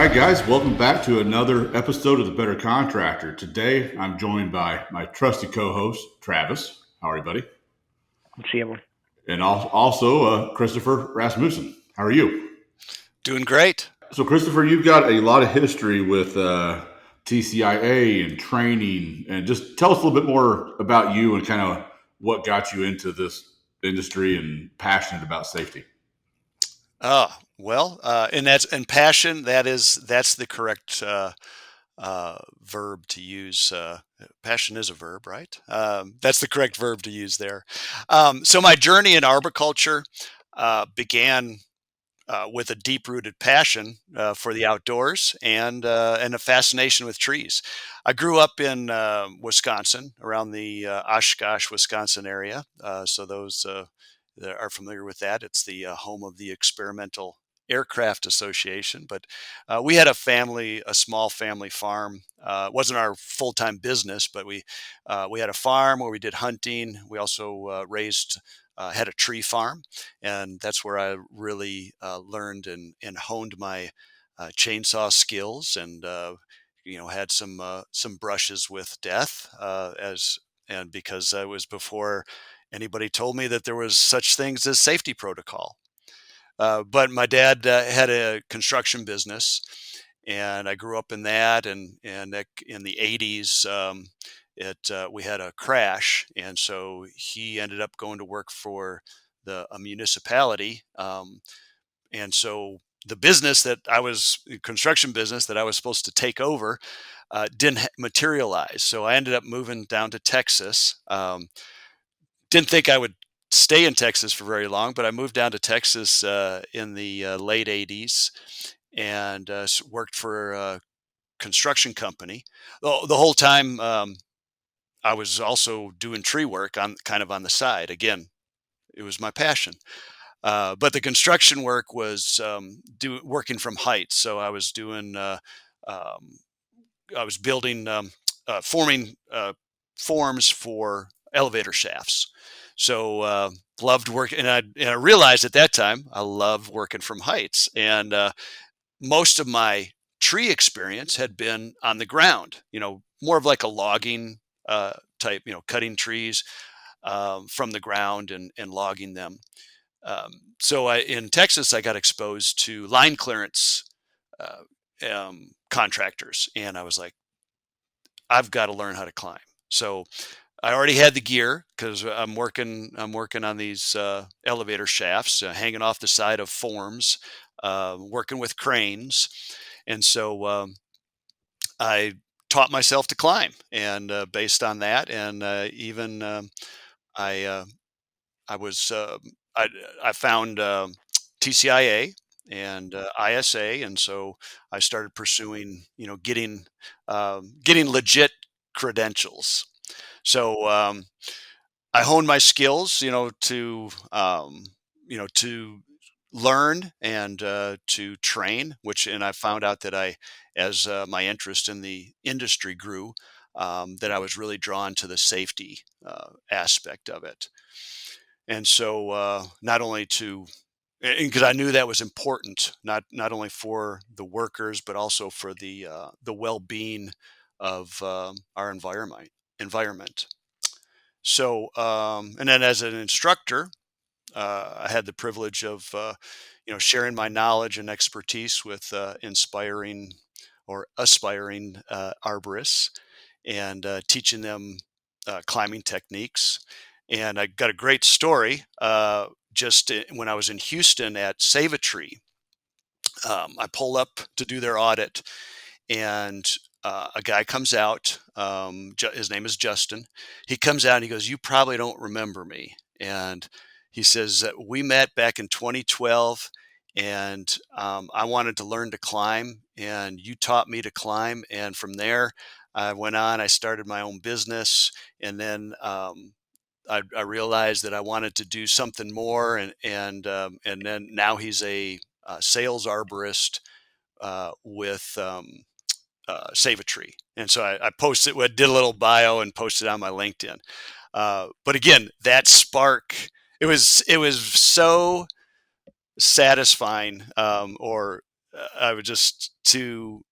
right, guys, welcome back to another episode of the Better Contractor. Today, I'm joined by my trusty co-host, Travis. How are you, buddy? See everyone. And also Kristoffer Rasmussen. How are you? Doing great. So, Kristoffer, you've got a lot of history with TCIA and training. And just tell us a little bit more about you and kind of what got you into this industry and passionate about safety. And passion. That's the correct verb to use. Passion is a verb, right? That's the correct verb to use there. So my journey in arboriculture began with a deep-rooted passion for the outdoors and a fascination with trees. I grew up in Wisconsin, around the Oshkosh, Wisconsin area. So those that are familiar with that, it's the home of the Experimental Aircraft Association. But we had a small family farm. It wasn't our full-time business, but we had a farm where we did hunting. We also had a tree farm, and that's where I really learned and honed my chainsaw skills, and had some brushes with death because I was before anybody told me that there was such things as safety protocol. But my dad had a construction business, and I grew up in that. And in the 80s, we had a crash, and so he ended up going to work for a municipality. And so the construction business that I was supposed to take over didn't materialize. So I ended up moving down to Texas. Didn't think I would stay in Texas for very long, but I moved down to Texas in the late 80s and worked for a construction company. The whole time I was also doing tree work on the side. Again, it was my passion. But the construction work was working from heights. So I was building, forming forms for elevator shafts. So loved working, and I realized at that time I loved working from heights. And most of my tree experience had been on the ground. More of like a logging type. Cutting trees from the ground and logging them. So in Texas, I got exposed to line clearance contractors, and I was like, I've got to learn how to climb. So I already had the gear because I'm working on these elevator shafts hanging off the side of forms, working with cranes, and so I taught myself to climb, and based on that, and even I I was I found TCIA and ISA, and so I started pursuing, getting legit credentials. So I honed my skills, to learn and to train. And I found out that as my interest in the industry grew, that I was really drawn to the safety aspect of it. And so not only because I knew that was important, not only for the workers, but also for the well-being of our environment. So, and then as an instructor, I had the privilege of, sharing my knowledge and expertise with inspiring or aspiring arborists, and teaching them climbing techniques. And I got a great story. Just when I was in Houston at Save a Tree, I pull up to do their audit, and a guy comes out. His name is Justin. He comes out and he goes, "You probably don't remember me." And he says, "We met back in 2012, and I wanted to learn to climb, and you taught me to climb. And from there, I went on. I started my own business, and then I realized that I wanted to do something more, and then now he's a sales arborist with Save a Tree." And so I posted, did a little bio and posted on my LinkedIn. But again, that spark, it was so satisfying, or I would just to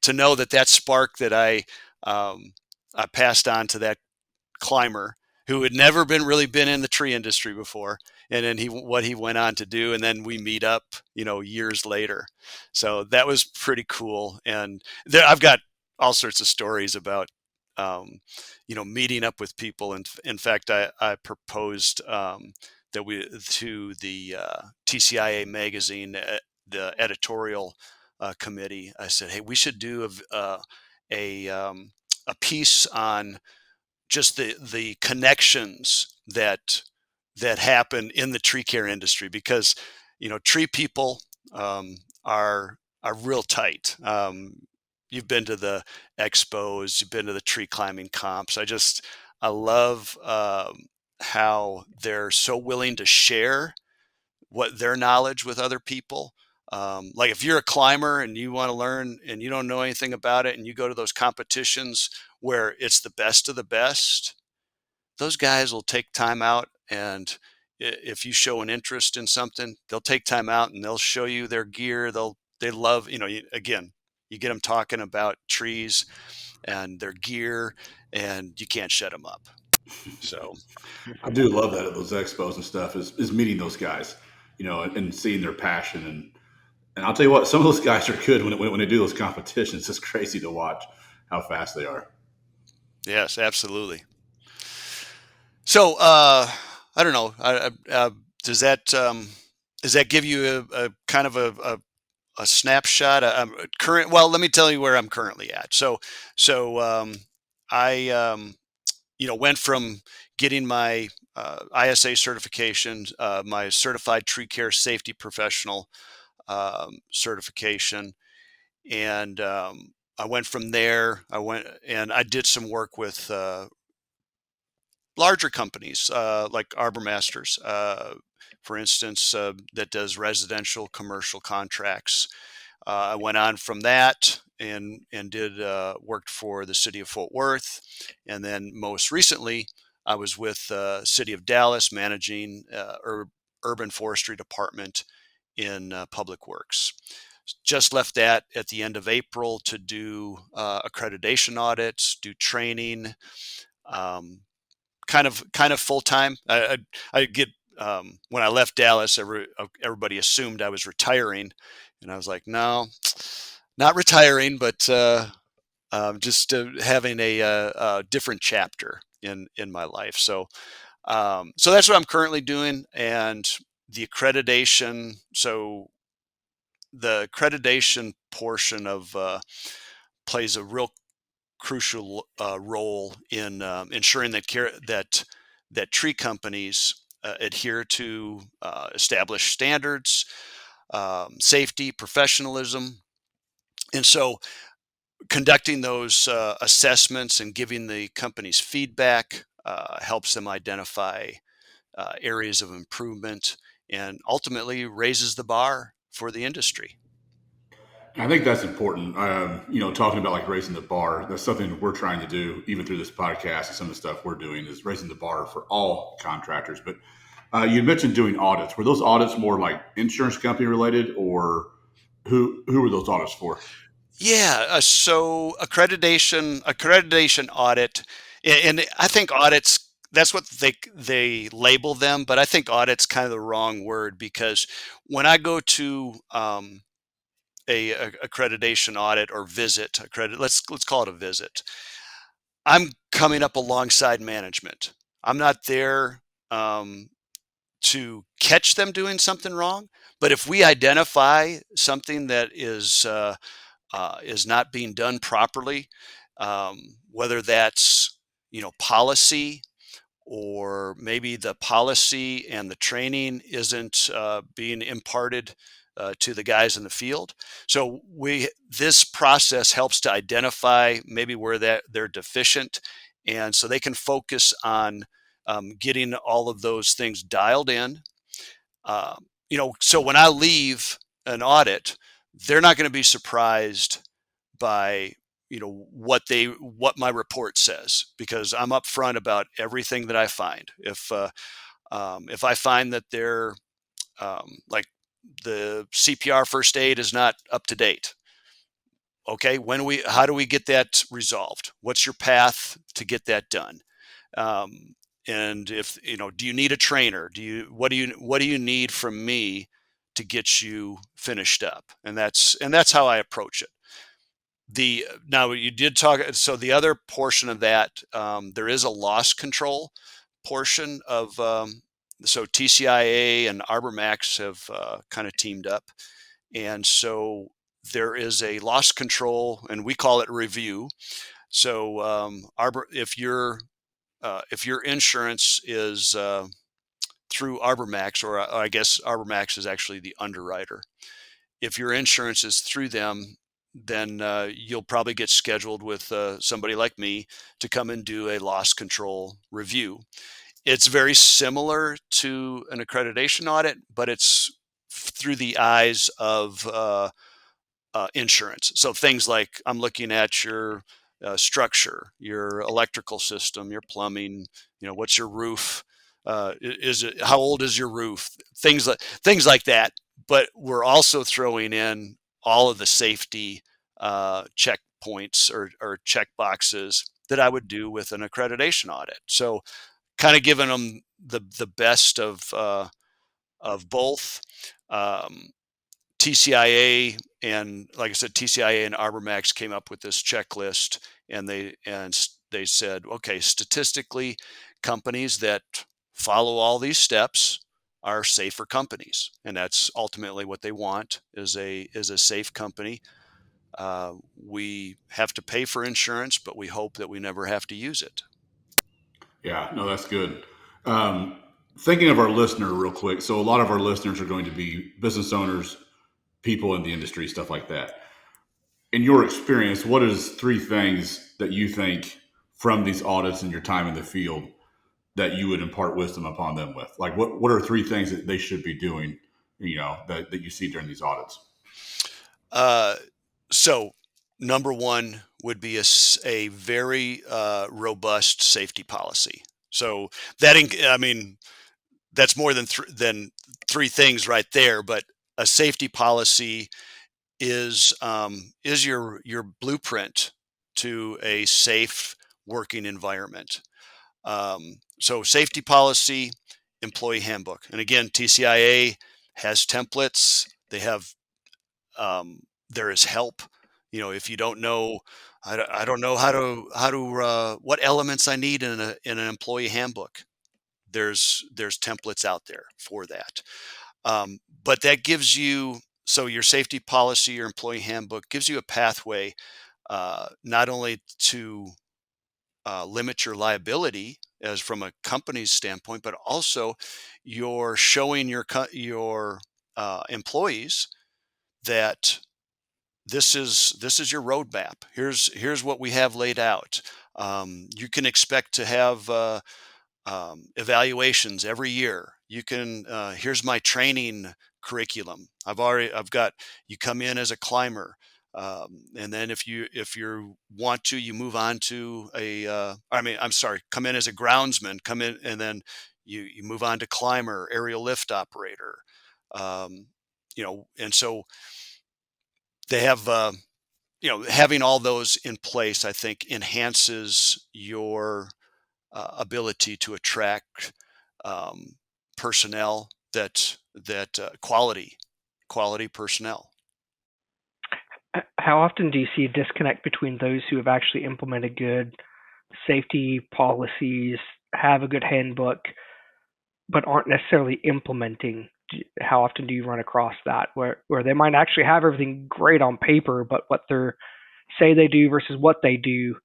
know that that spark that I passed on to that climber who had never been in the tree industry before, and then what he went on to do, and then we meet up, years later. So that was pretty cool, and I've got all sorts of stories about meeting up with people. And in fact, I proposed that we to the TCIA magazine, the editorial committee. I said, hey, we should do a piece on just the connections that happen in the tree care industry, because tree people are real tight. You've been to the expos, you've been to the tree climbing comps. I love how they're so willing to share what their knowledge with other people. Like if you're a climber and you want to learn and you don't know anything about it, and you go to those competitions where it's the best of the best, those guys will take time out, and if you show an interest in something, they'll take time out and they'll show you their gear. They love, again, you get them talking about trees and their gear, and you can't shut them up. So I do love that at those expos and stuff is meeting those guys, and seeing their passion. And I'll tell you what, some of those guys are good when they do those competitions. It's crazy to watch how fast they are. yes, absolutely. So I don't know. Does that give you a kind of a snapshot? Current. Well, let me tell you where I'm currently at. So I went from getting my ISA certification, my certified tree care safety professional certification, and I went from there. I went and I did some work with larger companies like Arbormasters, for instance, that does residential commercial contracts. I went on from that and did worked for the city of Fort Worth, and then most recently I was with city of Dallas managing urban forestry department in public works. Just left that at the end of April to do accreditation audits, do training, um, kind of full time. I get when I left Dallas, everybody assumed I was retiring, and I was like, no, not retiring, but just having a different chapter in my life. So that's what I'm currently doing, and the accreditation. So the accreditation portion of plays a real crucial role in ensuring that tree companies adhere to established standards, safety, professionalism, and so conducting those assessments and giving the companies feedback helps them identify areas of improvement and ultimately raises the bar for the industry. I think that's important. Talking about like raising the bar, that's something we're trying to do, even through this podcast and some of the stuff we're doing is raising the bar for all contractors. But you mentioned doing audits. Were those audits more like insurance company related, or who were those audits for? Yeah, so accreditation audit, and I think audits, that's what they label them, but I think audit's kind of the wrong word, because when I go to a accreditation audit or visit, let's call it a visit. I'm coming up alongside management. I'm not there to catch them doing something wrong, but if we identify something that is not being done properly, whether that's policy, or maybe the policy and the training isn't being imparted to the guys in the field. So this process helps to identify maybe where that they're deficient, and so they can focus on getting all of those things dialed in. So when I leave an audit, they're not going to be surprised by what my report says, because I'm upfront about everything that I find. If I find that they're like the CPR first aid is not up to date. Okay, how do we get that resolved? What's your path to get that done? Um, and if do you need a trainer? What do you need from me to get you finished up? And that's how I approach it. Now you did talk. So the other portion of that, there is a loss control portion of. So TCIA and ArborMax have kind of teamed up, and so there is a loss control, and we call it review. So if your insurance is through ArborMax, or I guess ArborMax is actually the underwriter. If your insurance is through them, then you'll probably get scheduled with somebody like me to come and do a loss control review. It's very similar to an accreditation audit, but it's through the eyes of insurance. So things like I'm looking at your structure, your electrical system, your plumbing. What's your roof? How old is your roof? Things like that. But we're also throwing in all of the safety checkpoints or check boxes that I would do with an accreditation audit. So kind of giving them the best of both. Um, TCIA and like I said, TCIA and ArborMax came up with this checklist, and they said, okay, statistically, companies that follow all these steps are safer companies, and that's ultimately what they want is a safe company. We have to pay for insurance, but we hope that we never have to use it. Yeah, no, that's good. Um, Thinking of our listener real quick. So a lot of our listeners are going to be business owners, people in the industry, stuff like that. In your experience, what is three things that you think from these audits and your time in the field that you would impart wisdom upon them with? Like what are three things that they should be doing, that you see during these audits? Uh, so number one would be a very robust safety policy. So I mean, that's more than three things right there. But a safety policy is your blueprint to a safe working environment. So safety policy, employee handbook, and again, TCIA has templates. They have there is help. If you don't know, I don't know how to what elements I need in an employee handbook. There's templates out there for that. But that gives you so your safety policy, your employee handbook gives you a pathway not only to limit your liability as from a company's standpoint, but also you're showing your employees that this is your roadmap. Here's what we have laid out. You can expect to have evaluations every year. You can here's my training curriculum. I've got you come in as a climber, and then if you want to, you move on to I'm sorry, come in as a groundsman, come in, and then you move on to climber, aerial lift operator. Um, and so they have having all those in place, I think, enhances your ability to attract um, personnel that quality personnel. How often do you see a disconnect between those who have actually implemented good safety policies, have a good handbook, but aren't necessarily implementing? How often do you run across that where they might actually have everything great on paper, but what they say they do versus what they do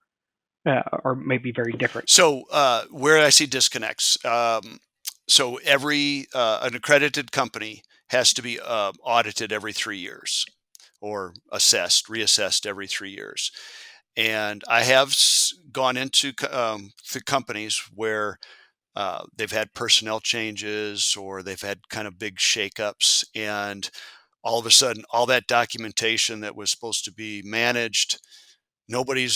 are maybe very different? So where I see disconnects, so every an accredited company has to be audited every 3 years or reassessed every 3 years. And I have gone into the companies where they've had personnel changes or they've had kind of big shakeups, and all of a sudden, all that documentation that was supposed to be managed, nobody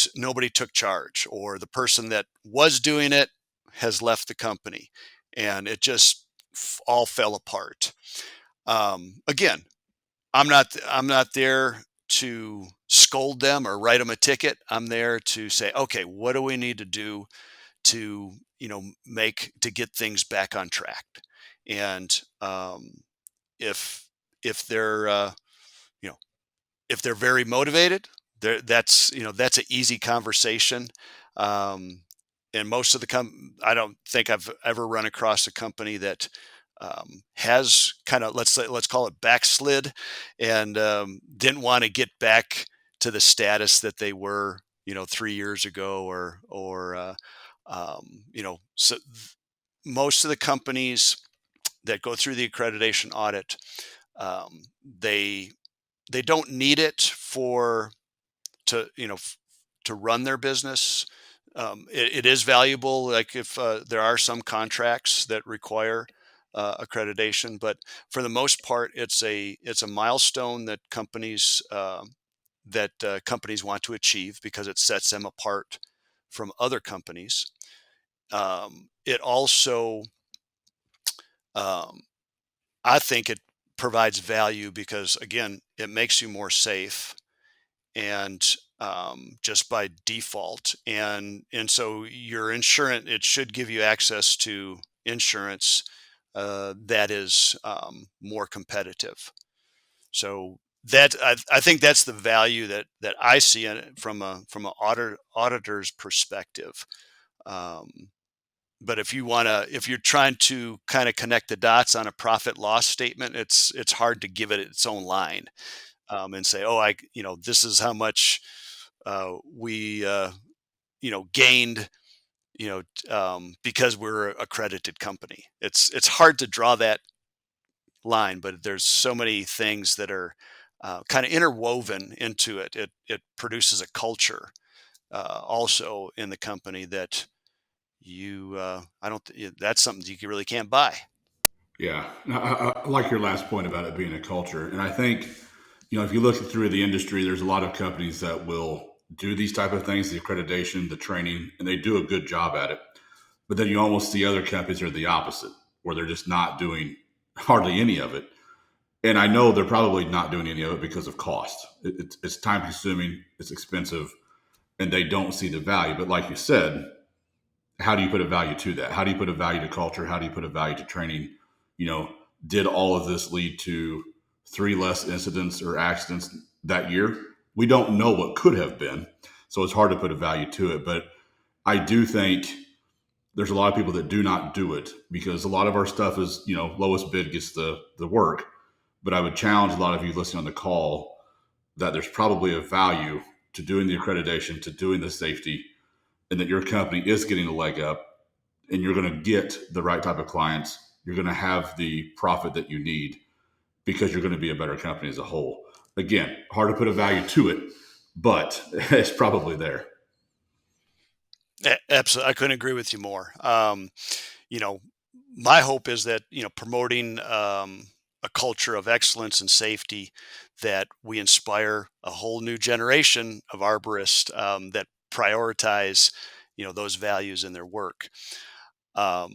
took charge, or the person that was doing it has left the company, and it just all fell apart. Again, I'm not there to scold them or write them a ticket. I'm there to say, okay, what do we need to do to make to get things back on track? And if if they're you know if they're very motivated, that's an easy conversation. Um, and most of I don't think I've ever run across a company that has kind of, let's call it, backslid, and didn't want to get back to the status that they were 3 years ago, so most of the companies that go through the accreditation audit, um, they they don't need it for to to run their business. It is valuable, like if there are some contracts that require accreditation, but for the most part, it's a milestone that companies want to achieve because it sets them apart from other companies. It also, um, I think, it provides value because, again, it makes you more safe, and just by default, and so your insurance, it should give you access to insurance that is more competitive. So I think that's the value that I see in it from an auditor's perspective. Um, but if you're trying to kind of connect the dots on a profit loss statement, it's hard to give it its own line, and say, oh, this is how much we gained, because we're a accredited company. It's hard to draw that line, but there's so many things that are kind of interwoven into it. It produces a culture also in the company that I don't that's something you really can't buy. Yeah, I like your last point about it being a culture, and I think if you look through the industry, there's a lot of companies that will do these type of things, the accreditation, the training, and they do a good job at it. But then you almost see other companies are the opposite, where they're just not doing hardly any of it. And I know they're probably not doing any of it because of cost. It's time consuming, it's expensive, and they don't see the value. But like you said, how do you put a value to that? How do you put a value to culture? How do you put a value to training? You know, did all of this lead to 3 less incidents or accidents that year? We don't know what could have been. So it's hard to put a value to it. But I do think there's a lot of people that do not do it because a lot of our stuff is, lowest bid gets the work. But I would challenge a lot of you listening on the call that there's probably a value to doing the accreditation, to doing the safety, and that your company is getting a leg up and you're going to get the right type of clients. You're going to have the profit that you need because you're going to be a better company as a whole. Again, hard to put a value to it, but it's probably there. Absolutely, I couldn't agree with you more. You know, my hope is that promoting a culture of excellence and safety, that we inspire a whole new generation of arborists that prioritize those values in their work. Um,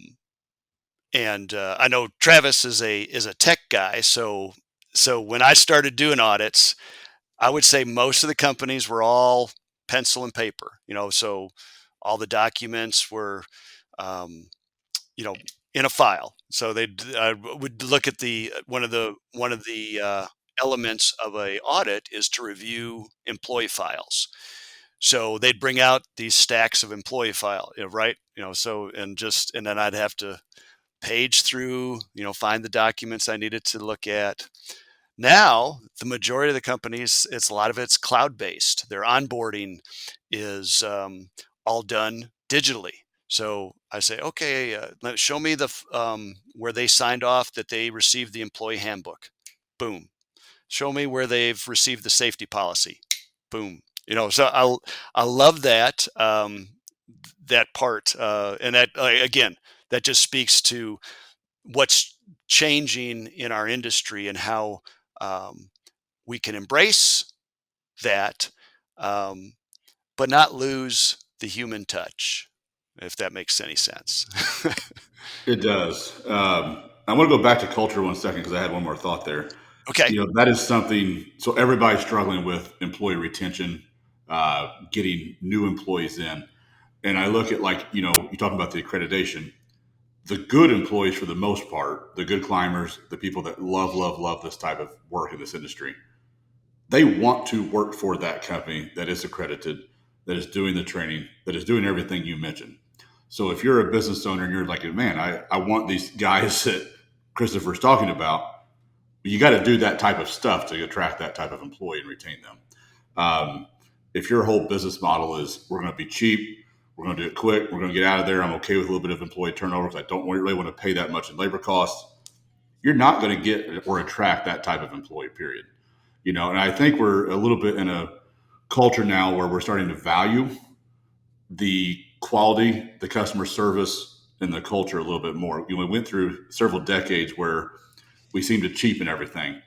and I know Travis is a tech guy, so when I started doing audits, I would say most of the companies were all pencil and paper. So all the documents were um, you know in a file. So they would look at the elements of a audit is to review employee files. So they'd bring out these stacks of employee file, right? And then I'd have to page through, find the documents I needed to look at. Now, the majority of the companies, a lot of it's cloud based. Their onboarding is all done digitally. So I say, okay, show me where they signed off that they received the employee handbook. Boom. Show me where they've received the safety policy. Boom. So I love that part, and that, again, that just speaks to what's changing in our industry and how um, we can embrace that, um, but not lose the human touch, if that makes any sense. It does. I want to go back to culture 1 second because I had one more thought there. Okay. That is something. So everybody's struggling with employee retention, getting new employees in, and I look at you're talking about the accreditation. The good employees, for the most part, the good climbers, the people that love this type of work in this industry, they want to work for that company that is accredited, that is doing the training, that is doing everything you mentioned. So if you're a business owner and you're like, man, I want these guys that Kristoffer's talking about, you got to do that type of stuff to attract that type of employee and retain them. If your whole business model is we're going to be cheap, we're going to do it quick, we're going to get out of there, I'm okay with a little bit of employee turnover because I don't really want to pay that much in labor costs, you're not going to get or attract that type of employee, period. And I think we're a little bit in a culture now where we're starting to value the quality, the customer service, and the culture a little bit more. We went through several decades where we seem to cheapen everything.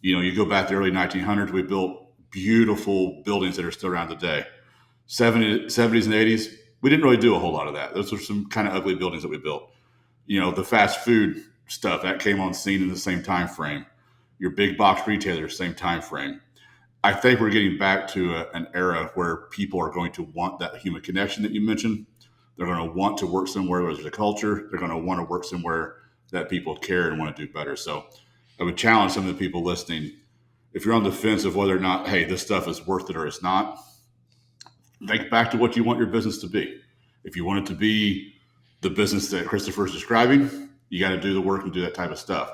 You go back to the early 1900s, we built beautiful buildings that are still around today. 70s and 80s, we didn't really do a whole lot of that. Those were some kind of ugly buildings that we built. The fast food stuff that came on scene in the same time frame. Your big box retailers, same time frame. I think we're getting back to an era where people are going to want that human connection that you mentioned. They're going to want to work somewhere where there's a culture. They're going to want to work somewhere that people care and want to do better. So I would challenge some of the people listening. If you're on the fence of whether or not, hey, this stuff is worth it or it's not, think back to what you want your business to be. If you want it to be the business that Kristoffer is describing, you got to do the work and do that type of stuff.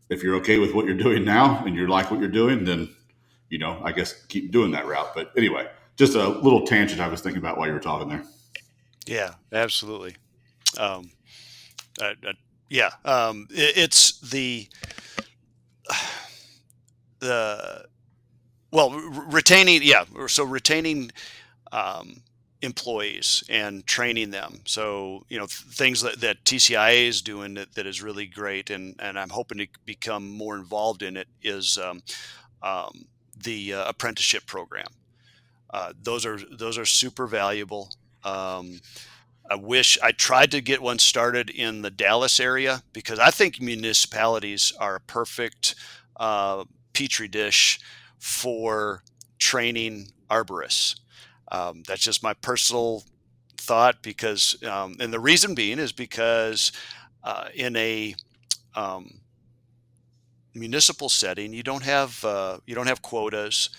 If you're okay with what you're doing now and you like what you're doing, then, I guess keep doing that route. But anyway, just a little tangent I was thinking about while you were talking there. Yeah, absolutely. Um, yeah, it's the well retaining. Yeah, so retaining employees and training them. So things that TCIA is doing that is really great, and I'm hoping to become more involved in it is the apprenticeship program. Those are super valuable. I wish I tried to get one started in the Dallas area because I think municipalities are a perfect petri dish for training arborists. That's just my personal thought because, and the reason being is because in a municipal setting, you don't have quotas.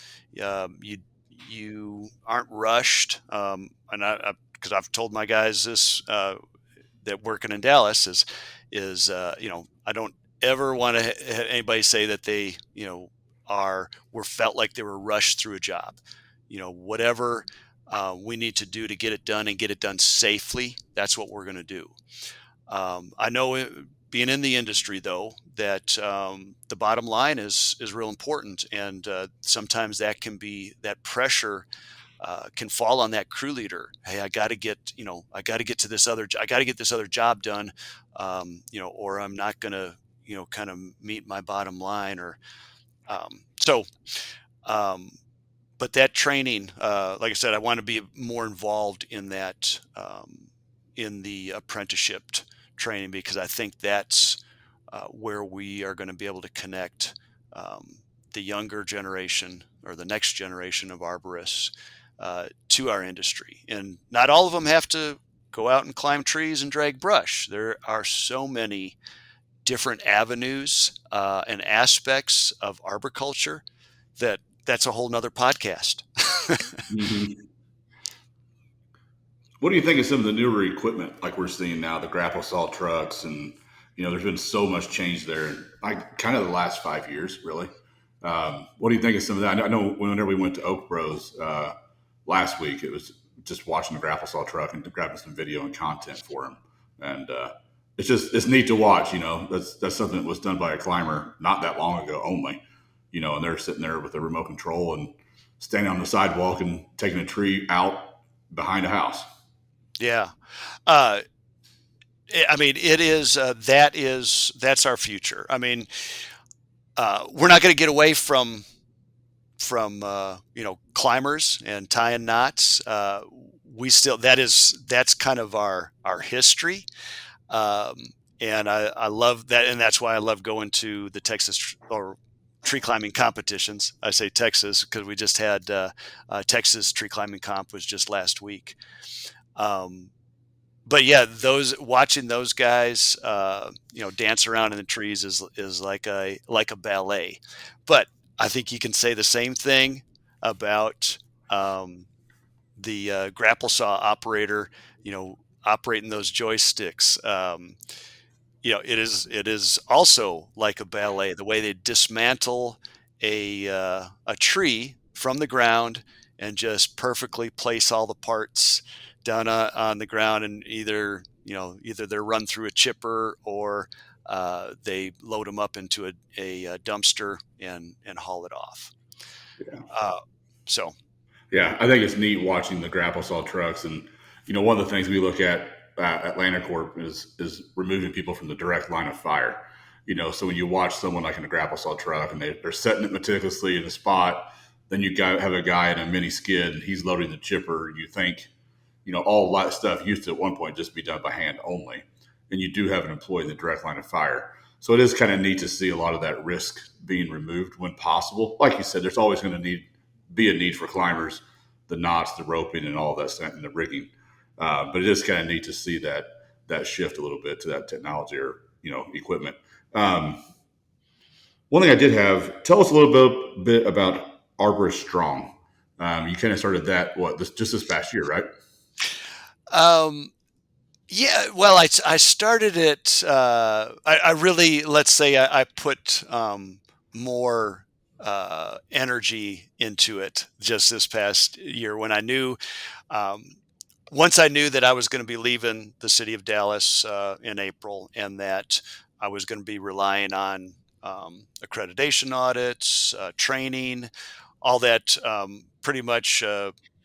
You aren't rushed, and because I've told my guys this that working in Dallas is I don't ever want to have anybody say that they were felt like they were rushed through a job. Whatever we need to do to get it done and get it done safely, that's what we're going to do. I know being in the industry though that the bottom line is real important, and sometimes that pressure can fall on that crew leader. Hey, I got to get to this other job done, or I'm not going to kind of meet my bottom line, or so. But that training, like I said, I want to be more involved in that, in the apprenticeship training, because I think that's where we are going to be able to connect the younger generation or the next generation of arborists to our industry. And not all of them have to go out and climb trees and drag brush. There are so many different avenues and aspects of arboriculture that's a whole nother podcast. Mm-hmm. What do you think of some of the newer equipment like we're seeing now, the grapple saw trucks, and there's been so much change there, kind of the last 5 years, really. What do you think of some of that? I know whenever we went to Oak Bros last week, it was just watching the grapple saw truck and grabbing some video and content for them, and it's neat to watch. That's something that was done by a climber not that long ago only. And they're sitting there with a remote control and standing on the sidewalk and taking a tree out behind a house. Yeah. I mean, it is, that's our future. I mean, we're not going to get away from climbers and tying knots. That's kind of our history. and I love that, and that's why I love going to the Texas or tree climbing competitions. I say Texas because we just had Texas tree climbing comp was just last week. Um, but yeah, those watching those guys, dance around in the trees is like a ballet. But I think you can say the same thing about um, the grapple saw operator. Operating those joysticks. It is also like a ballet. The way they dismantle a tree from the ground and just perfectly place all the parts down on the ground, and either they're run through a chipper or they load them up into a dumpster and haul it off. Yeah. Uh, so Yeah, I think it's neat watching the grapple saw trucks, and one of the things we look at Atlanta Corp is removing people from the direct line of fire. So when you watch someone like in a grapple saw truck and they're setting it meticulously in a spot, then have a guy in a mini skid and he's loading the chipper. You think, all that stuff used to at one point just be done by hand only, and you do have an employee in the direct line of fire. So it is kind of neat to see a lot of that risk being removed when possible. Like you said, there's always going to be a need for climbers, the knots, the roping, and all that stuff, and the rigging. But it is kind of neat to see that shift a little bit to that technology or equipment. Um, One thing I did have, tell us a little bit about Arborist Strong. You kind of started that just this past year, right? um, yeah, well, I started it. I really, let's say, I put more energy into it just this past year when I knew. Um, Once I knew that I was going to be leaving the city of Dallas in April, and that I was going to be relying on accreditation audits, training, all that, pretty much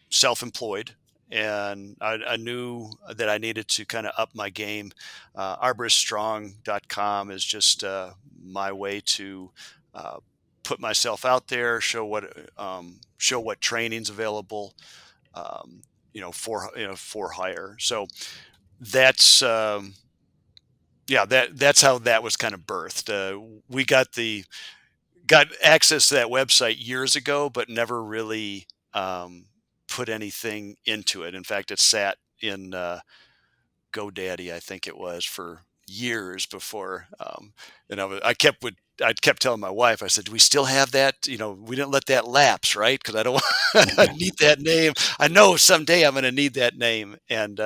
self-employed. And I knew that I needed to kind of up my game. Arboriststrong.com is just my way to uh, put myself out there, show what training's available, um, for hire. So that's that's how that was kind of birthed. We got access to that website years ago, but never really put anything into it. In fact, it sat in GoDaddy, I think it was, for years before. And I kept telling my wife, I said, "Do we still have that? We didn't let that lapse, right? Because I don't I need that name. I know someday I'm going to need that name." And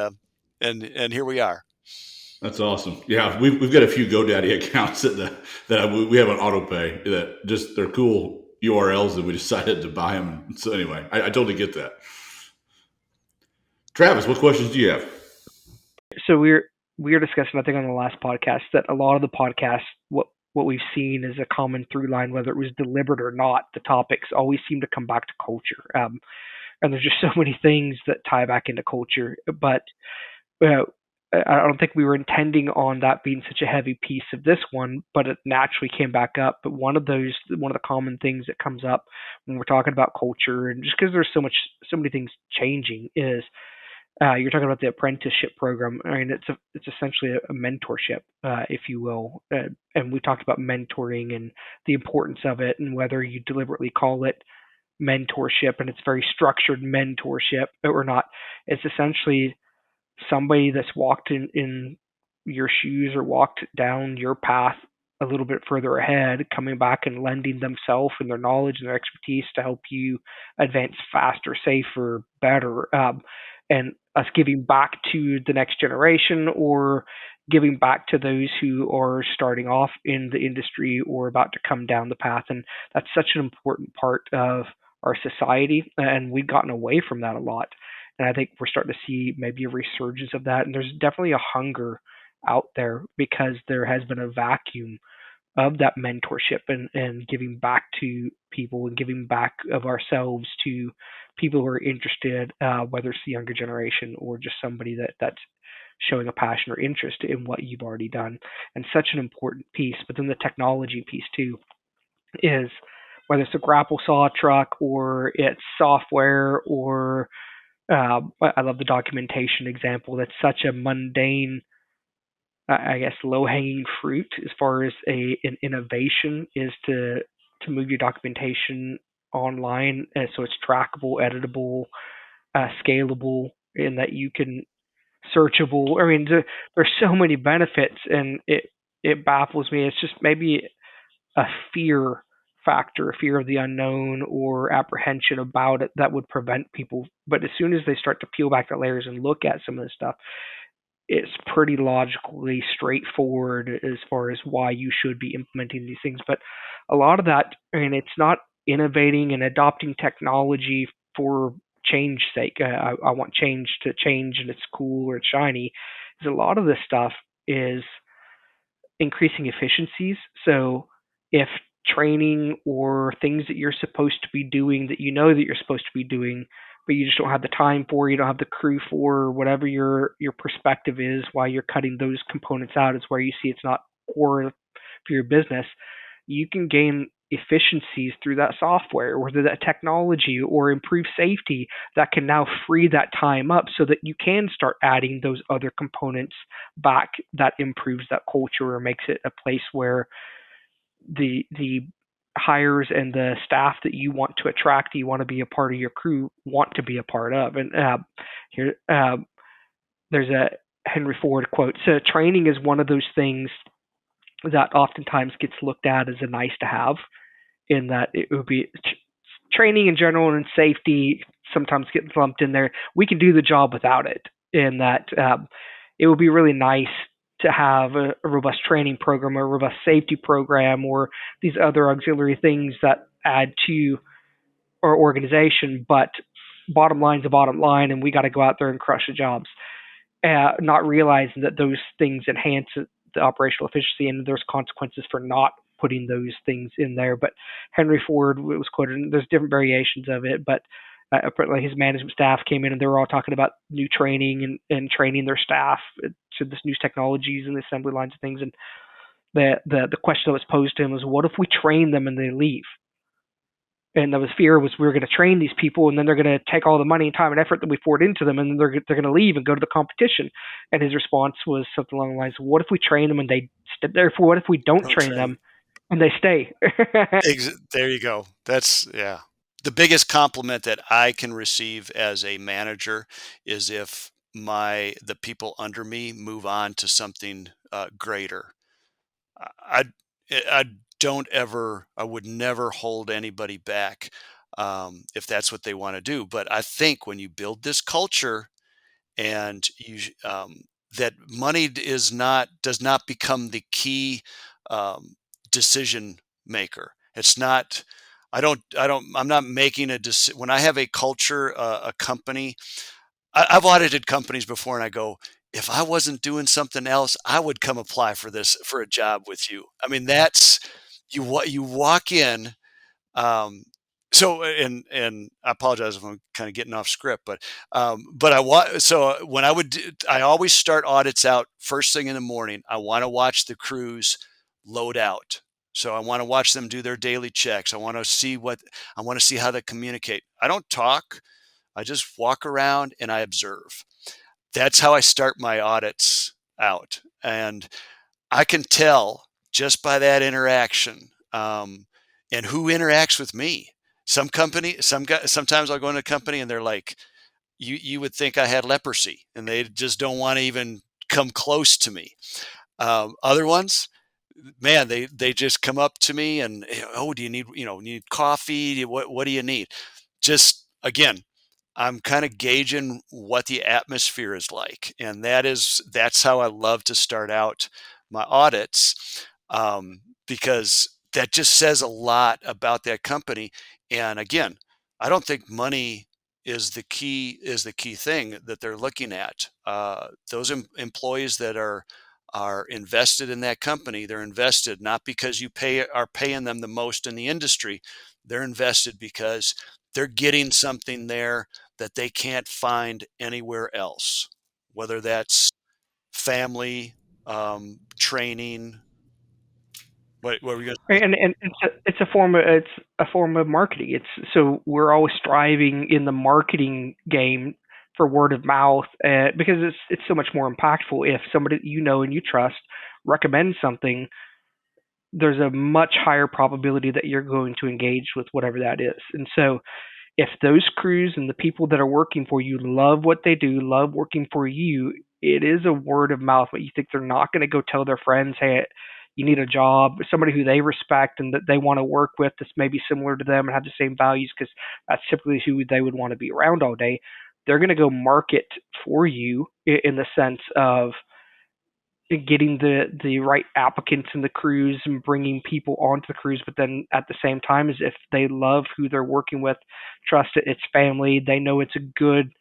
here we are. That's awesome. Yeah, we've got a few GoDaddy accounts we have an auto pay that just they're cool URLs, and we decided to buy them. So anyway, I totally get that. Travis, what questions do you have? So we were discussing, I think, on the last podcast that a lot of the podcasts, what we've seen is a common through line, whether it was deliberate or not. The topics always seem to come back to culture, and there's just so many things that tie back into culture. But uh, I don't think we were intending on that being such a heavy piece of this one, but it naturally came back up. But one of the common things that comes up when we're talking about culture, and just because there's so many things changing, is you're talking about the apprenticeship program. I mean, it's essentially a mentorship, if you will. And we talked about mentoring and the importance of it, and whether you deliberately call it mentorship and it's very structured mentorship or not. It's essentially somebody that's walked in your shoes or walked down your path a little bit further ahead, coming back and lending themselves and their knowledge and their expertise to help you advance faster, safer, better, and us giving back to the next generation or giving back to those who are starting off in the industry or about to come down the path. And that's such an important part of our society, and we've gotten away from that a lot. And I think we're starting to see maybe a resurgence of that. And there's definitely a hunger out there because there has been a vacuum of that mentorship and giving back to people and giving back of ourselves to people who are interested, whether it's the younger generation or just somebody that's showing a passion or interest in what you've already done. And such an important piece. But then the technology piece too is whether it's a grapple saw truck or it's software or I love the documentation example. That's such a mundane I guess low hanging fruit as far as an innovation is to move your documentation online, so it's trackable, editable, scalable, and that you can searchable. I mean, there's so many benefits, and it baffles me. It's just maybe a fear factor, a fear of the unknown, or apprehension about it that would prevent people. But as soon as they start to peel back the layers and look at some of this stuff, it's pretty logically straightforward as far as why you should be implementing these things. But a lot of that, I mean, it's not innovating and adopting technology for change sake. I want change to change and it's cool or it's shiny. Is a lot of this stuff is increasing efficiencies. So if training or things that you're supposed to be doing that you know that you're supposed to be doing, but you just don't have the time for, you don't have the crew for, or whatever your perspective is, why you're cutting those components out is where you see it's not core for your business. You can gain efficiencies through that software or through that technology or improve safety that can now free that time up so that you can start adding those other components back that improves that culture or makes it a place where the hires and the staff that you want to attract, you want to be a part of your crew, want to be a part of. And here, there's a Henry Ford quote. So training is one of those things that oftentimes gets looked at as a nice to have, in that it would be training in general and safety sometimes get lumped in there. We can do the job without it, in that it would be really nice to have a robust training program or a robust safety program or these other auxiliary things that add to our organization. But bottom line's a bottom line, and we got to go out there and crush the jobs, not realizing that those things enhance the operational efficiency and there's consequences for not putting those things in there. But Henry Ford was quoted, and there's different variations of it, but apparently his management staff came in and they were all talking about new training and training their staff to this new technologies and the assembly lines and things. And the question that was posed to him was, what if we train them and they leave? And the fear was we were going to train these people and then they're going to take all the money and time and effort that we poured into them and then they're going to leave and go to the competition. And his response was something along the lines of, what if we train them and they stay? Therefore, what if we don't train them and they stay? There you go. That's, yeah. The biggest compliment that I can receive as a manager is if the people under me move on to something greater. I I don't ever, I would never hold anybody back if that's what they want to do. But I think when you build this culture and that money does not become the key um, decision maker. It's not. I'm not making a decision when I have a culture, a company. I've audited companies before, and I go, if I wasn't doing something else, I would come apply for a job with you. I mean, that's you walk in. Um, and I apologize if I'm kind of getting off script, but when I always start audits out first thing in the morning. I want to watch the crews load out. So I want to watch them do their daily checks. I want to see how they communicate. I don't talk. I just walk around and I observe. That's how I start my audits out. And I can tell just by that interaction and who interacts with me. Sometimes I'll go into a company and they're like, you would think I had leprosy and they just don't want to even come close to me. Other ones, man, they just come up to me and, oh, do you need coffee? What do you need? Just again, I'm kind of gauging what the atmosphere is like, and that's how I love to start out my audits, because that just says a lot about that company. And again, I don't think money is the key thing that they're looking at. Those employees that are invested in that company, they're invested not because are paying them the most in the industry. They're invested because they're getting something there that they can't find anywhere else, whether that's family, training. What were we going to say? And it's a form of marketing. It's so we're always striving in the marketing game for word of mouth, because it's so much more impactful if somebody you know and you trust recommends something. There's a much higher probability that you're going to engage with whatever that is. And so if those crews and the people that are working for you love what they do, love working for you, it is a word of mouth. But you think they're not going to go tell their friends, hey, you need a job, somebody who they respect and that they want to work with that's maybe similar to them and have the same values, because that's typically who they would want to be around all day. They're going to go market for you in the sense of getting the right applicants in the crews and bringing people onto the crews, but then at the same time, as if they love who they're working with, trust it, it's family, they know it's a good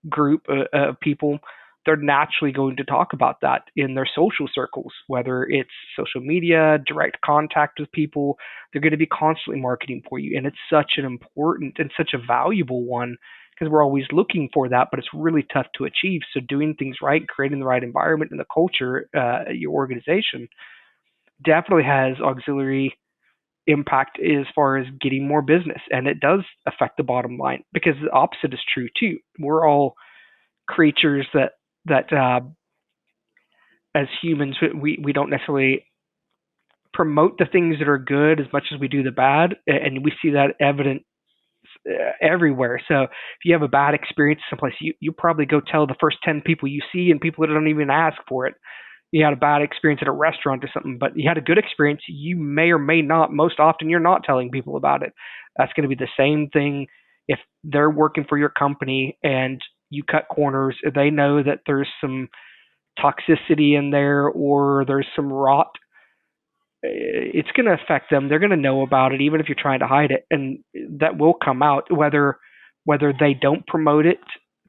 group of people, they're naturally going to talk about that in their social circles, whether it's social media, direct contact with people. They're going to be constantly marketing for you, and it's such an important and such a valuable one because we're always looking for that, but it's really tough to achieve. So doing things right, creating the right environment and the culture, your organization definitely has auxiliary impact as far as getting more business, and it does affect the bottom line because the opposite is true too. We're all creatures that as humans we don't necessarily promote the things that are good as much as we do the bad, and we see that evident everywhere. So if you have a bad experience someplace, you probably go tell the first 10 people you see and people that don't even ask for it. You had a bad experience at a restaurant or something, but you had a good experience, you may or may not, most often you're not telling people about it. That's going to be the same thing if they're working for your company and you cut corners. They know that there's some toxicity in there or there's some rot, it's going to affect them. They're going to know about it, even if you're trying to hide it, and that will come out whether they don't promote it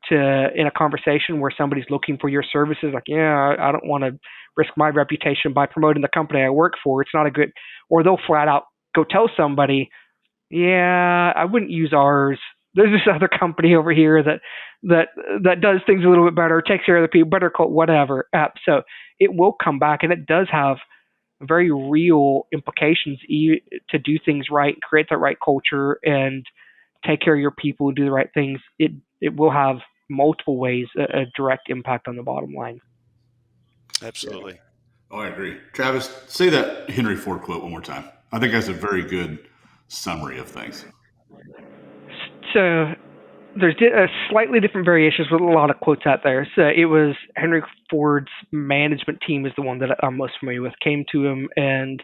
to in a conversation where somebody's looking for your services. Like, yeah, I don't want to risk my reputation by promoting the company I work for. It's not a good. Or they'll flat out go tell somebody, yeah, I wouldn't use ours. There's this other company over here that does things a little bit better, takes care of the people, better, whatever. So it will come back, and it does have very real implications to do things right, create that right culture, and take care of your people, do the right things. It will have multiple ways a direct impact on the bottom line. Absolutely. Oh, I agree. Travis, say that Henry Ford quote one more time. I think that's a very good summary of things. So there's slightly different variations with a lot of quotes out there. So it was Henry Ford's management team is the one that I'm most familiar with. Came to him, and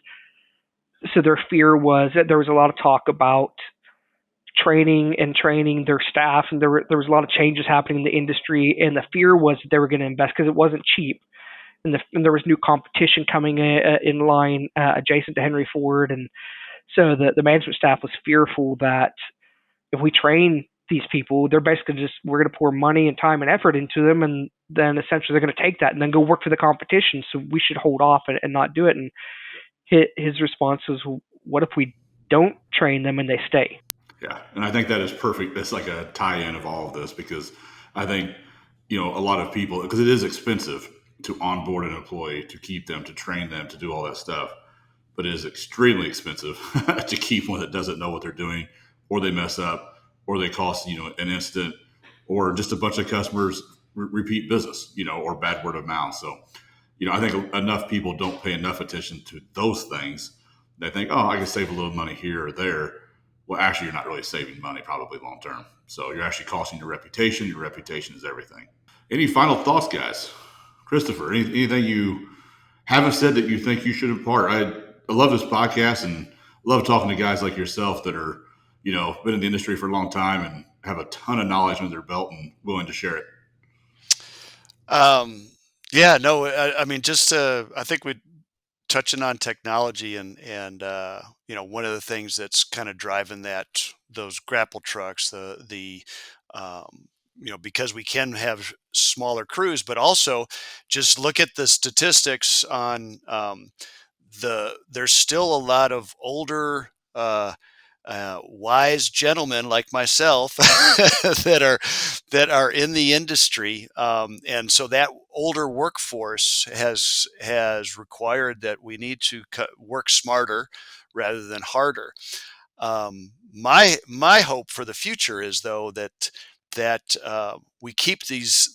so their fear was that there was a lot of talk about training their staff, and there was a lot of changes happening in the industry, and the fear was that they were going to invest because it wasn't cheap, and there was new competition coming in line adjacent to Henry Ford, and so the management staff was fearful that if we train these people, they're basically just we're going to pour money and time and effort into them, and then essentially they're going to take that and then go work for the competition. So we should hold off and not do it. And his response was, "What if we don't train them and they stay?" Yeah, and I think that is perfect. That's like a tie-in of all of this because I think a lot of people because it is expensive to onboard an employee, to keep them, to train them, to do all that stuff, but it is extremely expensive to keep one that doesn't know what they're doing, or they mess up, or they cost an instant, or just a bunch of customers repeat business, or bad word of mouth. So, I think enough people don't pay enough attention to those things. They think, oh, I can save a little money here or there. Well, actually, you're not really saving money probably long term. So you're actually costing your reputation. Your reputation is everything. Any final thoughts, guys? Kristoffer, anything you haven't said that you think you should impart? I love this podcast and love talking to guys like yourself that are, been in the industry for a long time and have a ton of knowledge under their belt and willing to share it. Yeah, no, I mean, just I think we touching on technology and one of the things that's kind of driving those grapple trucks, the because we can have smaller crews, but also just look at the statistics on there's still a lot of older wise gentlemen like myself that are in the industry, and so that older workforce has required that we need to work smarter rather than harder. My hope for the future is though that we keep these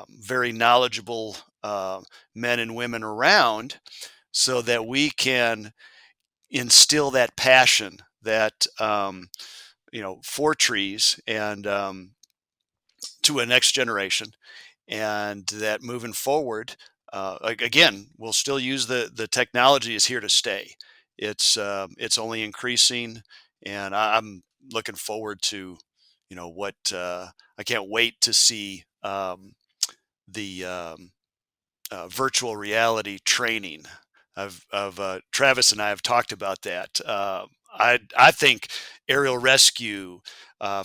very knowledgeable men and women around, so that we can instill that passion, that for trees, and to a next generation, and that moving forward, again, we'll still use the technology is here to stay. It's only increasing, and I'm looking forward to what I can't wait to see the virtual reality training of Travis and I have talked about that. I think aerial rescue,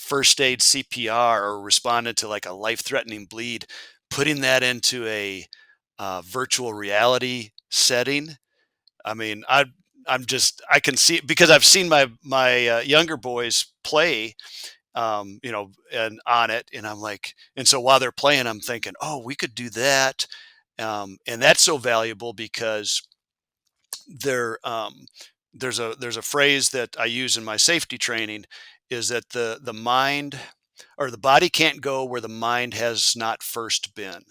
first aid, CPR, or responding to like a life-threatening bleed, putting that into a virtual reality setting. I mean, I can see it because I've seen my younger boys play, and on it, and I'm like, and so while they're playing, I'm thinking, oh, we could do that, and that's so valuable because there there's a phrase that I use in my safety training, is that the mind or the body can't go where the mind has not first been.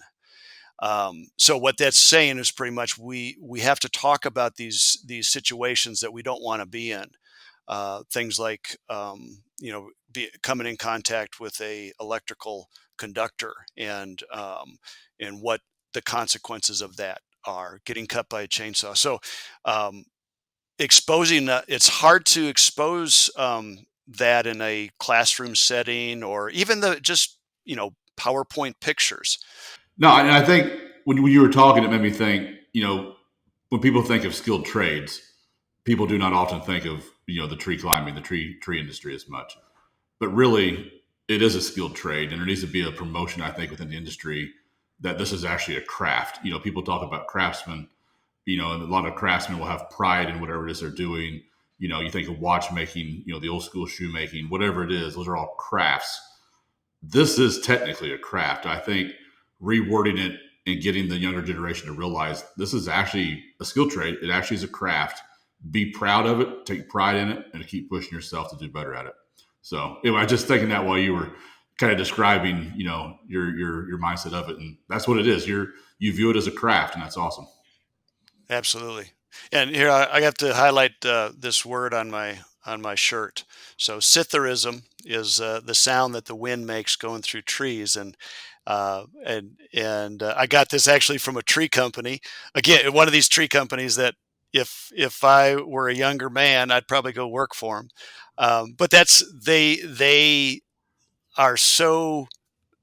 So what that's saying is pretty much we have to talk about these situations that we don't want to be in. Things like coming in contact with a electrical conductor, and what the consequences of that are, getting cut by a chainsaw. So exposing it's hard to expose that in a classroom setting, or even the just PowerPoint pictures. No, and I think when you were talking, it made me think, when people think of skilled trades, people do not often think of, the tree climbing, the tree industry as much. But really, it is a skilled trade, and there needs to be a promotion, I think, within the industry that this is actually a craft. People talk about craftsmen, and a lot of craftsmen will have pride in whatever it is they're doing. You think of watchmaking, the old school shoemaking, whatever it is, those are all crafts. This is technically a craft. I think rewording it and getting the younger generation to realize this is actually a skill trade. It actually is a craft. Be proud of it, take pride in it, and keep pushing yourself to do better at it. So anyway, I was just thinking that while you were kind of describing, your mindset of it, and that's what it is. You view it as a craft, and that's awesome. Absolutely. And here I got to highlight this word on my shirt. So Scytherism is the sound that the wind makes going through trees, and I got this actually from a tree company. Again, one of these tree companies that if I were a younger man, I'd probably go work for them. But they are so.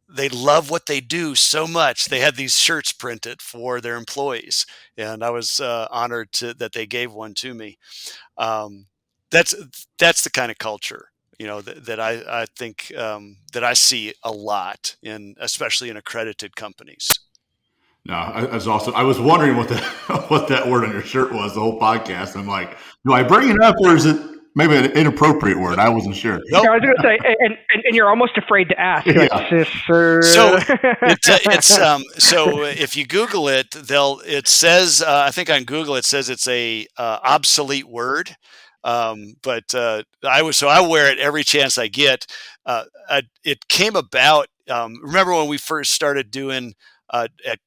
They love what they do so much. They had these shirts printed for their employees, and I was honored that they gave one to me. Um, that's the kind of culture that I think that I see a lot especially in accredited companies. No, that's awesome. I was wondering what what that word on your shirt was the whole podcast. I'm like, do I bring it up, or is it maybe an inappropriate word? I wasn't sure. Nope. Yeah, I was going to say, and you're almost afraid to ask. You're like, sister. So so if you Google it, it says I think on Google it says it's a obsolete word. But I wear it every chance I get. It came about. Remember when we first started doing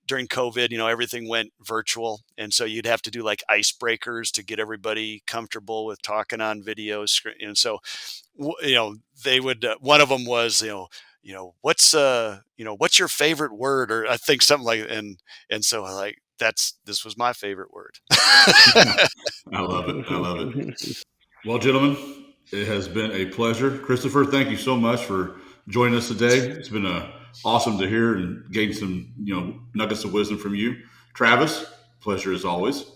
during COVID, everything went virtual, and so you'd have to do like icebreakers to get everybody comfortable with talking on videos. And so, they would. One of them was, what's your favorite word, or I think something like, and so this was my favorite word. I love it. Well, gentlemen, it has been a pleasure. Kristoffer, thank you so much for joining us today. It's been awesome to hear and gain some, nuggets of wisdom from you. Travis, pleasure as always.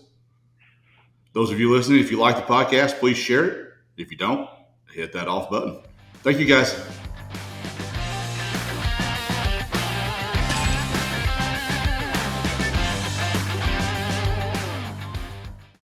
Those of you listening, if you like the podcast, please share it. If you don't, hit that off button. Thank you, guys.